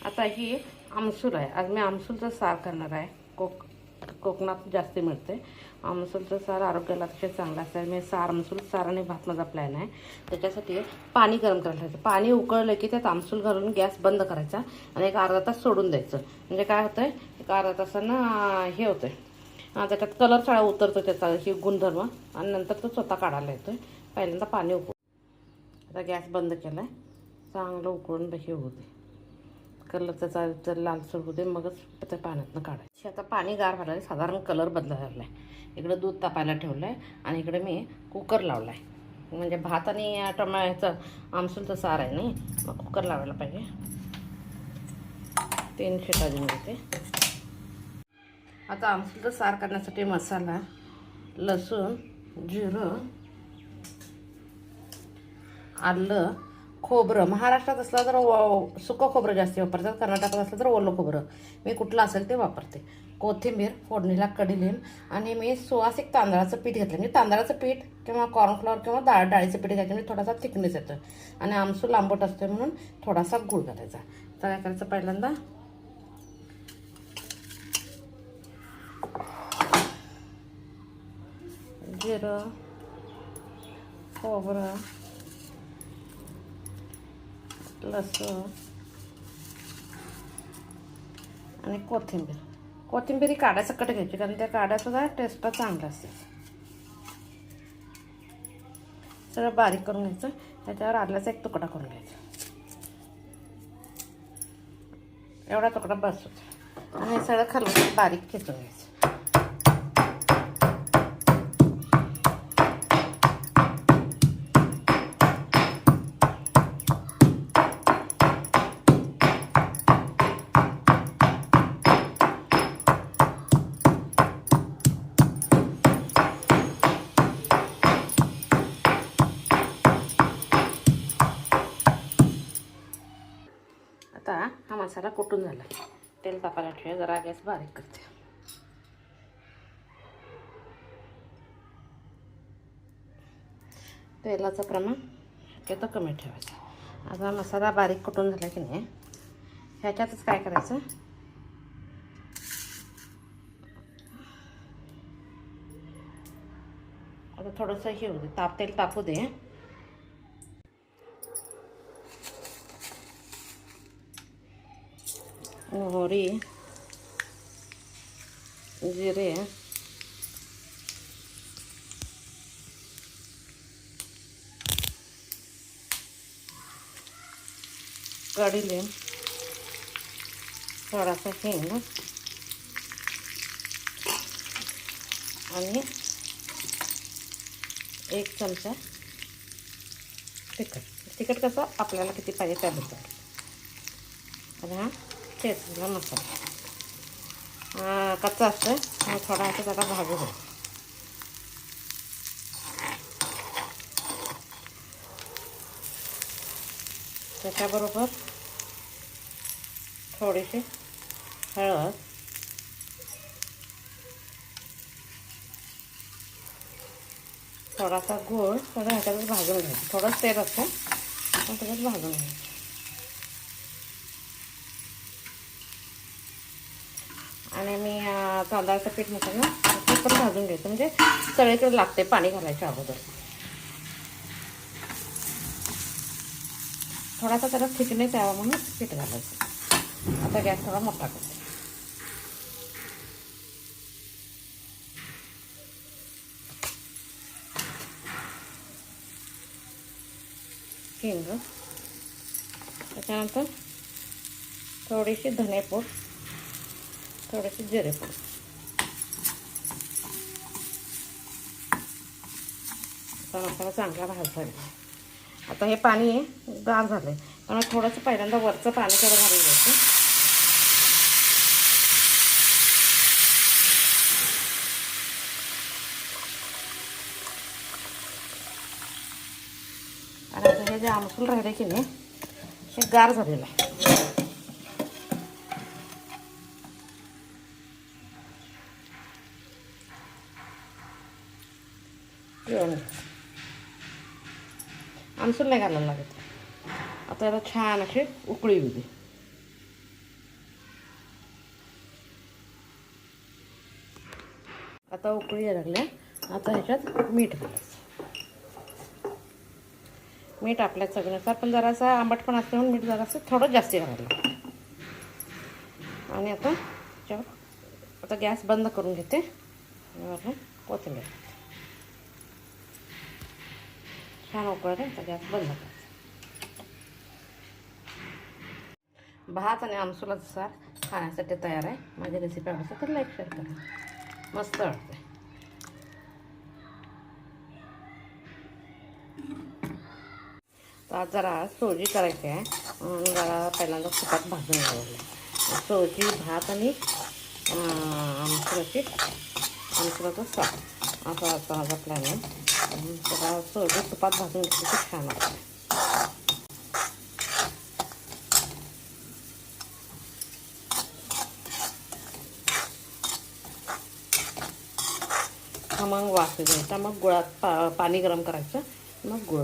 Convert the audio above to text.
आता ही आमसूल आहे. आज मी आमसूलचं सार करणार आहे. कोकणात जास्त मिळते. आमसूलचं सार आरोग्याला अतिशय चांगलं असतं. मी आमसूल सार आणि भात माझा प्लॅन आहे. त्याच्यासाठी पाणी गरम करायला ठेवायचं. पाणी उकळलं की त्यात आमसूल घालून गॅस बंद करायचा आणि एक अर्धा तास सोडून द्यायचं. म्हणजे काय होतंय, एक अर्धा तासानं हे होतंय, त्याच्यात कलर सगळा उतरतो त्याचा, हे गुणधर्म, आणि नंतर तो स्वतः काढायला येतोय. पहिल्यांदा पाणी उकळू. आता गॅस बंद केला आहे. चांगलं उकळून हे होऊ दे, कलर त्याचा जर लालसर होऊ दे, मगच त्या पाण्यातनं काढायचं. आता पाणी गार व्हायला साधारण कलर बदलायला लागला आहे. इकडं दूध तापायला ठेवलं आहे आणि इकडे मी कुकर लावला आहे. म्हणजे भात आणि टोमॅटोचं आमसूलचं सार आहे नाही, मग कुकर लावायला पाहिजे. 3 शिट्या देऊन घेते. आता आमसूलचं सार करण्यासाठी मसाला, लसूण, जिरं, आलं, खोबरं. महाराष्ट्रात असला तर सुकं खोबरं जास्त वापरतात, कर्नाटकात असलं तर ओलं खोबरं. मी कुठलं असेल ते वापरते. कोथिंबीर, फोडणीला कडीलिंब, आणि मी सुवासिक तांदळाचं पीठ घेतलं. म्हणजे तांदळाचं पीठ किंवा कॉर्नफ्लॉवर किंवा डाळीचं पीठ घ्यायचं, म्हणजे थोडासा थिकनेस येतो. आणि आमसूल आंबट असते म्हणून थोडासा गूळ घालायचा. तर काय करायचं, पहिल्यांदा जिरं, खोबरं, लसूण आणि कोथिंबीर ही काढायचं कट घ्यायची, कारण त्या काढायचं जरा टेस्ट चांगला असते. सगळं बारीक करून घ्यायचं. त्याच्यावर आल्याचा एक तुकडा करून घ्यायचा. एवढा तुकडा बस होता. आणि सगळं खालून बारीक खेचून घ्यायचं. आता हा मसाला कुटून झाला. तेल तापायला ठेवूया. जरा गॅस बारीक करते. तेलाचं प्रमाण शक्यतो कमी ठेवायचं. आता मसाला बारीक कुटून झाला की नाही, ह्याच्यातच काय करायचं, आता थोडंसं हे होऊ दे, तेल तापू दे. मोहरी, जिरे, कडीलिंब, थोडासा हिंग आणि 1 चमचा तिखट कसं आपल्याला किती पाहिजे त्यानुसार. आणि हा ठेचलेला मसाला कच्चा असतं, मग थोडा असं त्याला भाजू दे. त्याच्याबरोबर थोडीशी हळद, थोडासा गूळ, थोडं ह्याच्यातच भाजून घ्यायचं. थोडंच तेल असतं पण त्याच्यात भाजून घ्यायचं. आणि मी तांदळाचं पीठ म्हटलं ना, ते पण भाजून घ्यायचं, म्हणजे सगळीकडे लागते पाणी घालायच्या अगोदर. थोडासा त्याला थिकनेस यावा म्हणून पीठ घालायचं. आता गॅस थोडा मोठा करते. हिंग, त्याच्यानंतर थोडीशी धनेपूड, थोडीशी जिरेपूड. आता मसाला चांगला भाजायचा. आता हे पाणी गार झालं आहे, त्यामुळे थोडंसं पहिल्यांदा वरचं पाणी थोडं घालून घ्यायचं. आणि आता हे जे आमसूल राहिले की नाही, हे गार झालेलं आहे. आमसूल नाही घालायला लागत. आता याला छान अशी उकळी येऊ दे. आता उकळी यायला लागल्या. आता ह्याच्यात मीठ घालायचं. मीठ आपल्या चवीनुसार, पण जरासा आंबट पण असते म्हणून मीठ जरासं थोडं जास्त घालायला. आणि आता गॅस बंद करून घेते. कोथिंबीर छान उकळते. आता गॅस बंद करायचा. भात आणि आमसुलाचं सार खाण्यासाठी तयार आहे. माझी रेसिपी आवडते तर लाईक शेअर करा. मस्त वाटते. तर आज जरा सोजी करायची आहे. जरा पहिल्यांदा तुपात भाजून घ्यायला. सोजी, भात आणि आमसुलाचं सार असा माझा प्लॅन आहे. जरा सोजी तुपात भाजून घेतली की छान वाटते. खमंग वास द्यायचा. मग गुळात पाणी गरम करायचं. मग गुळ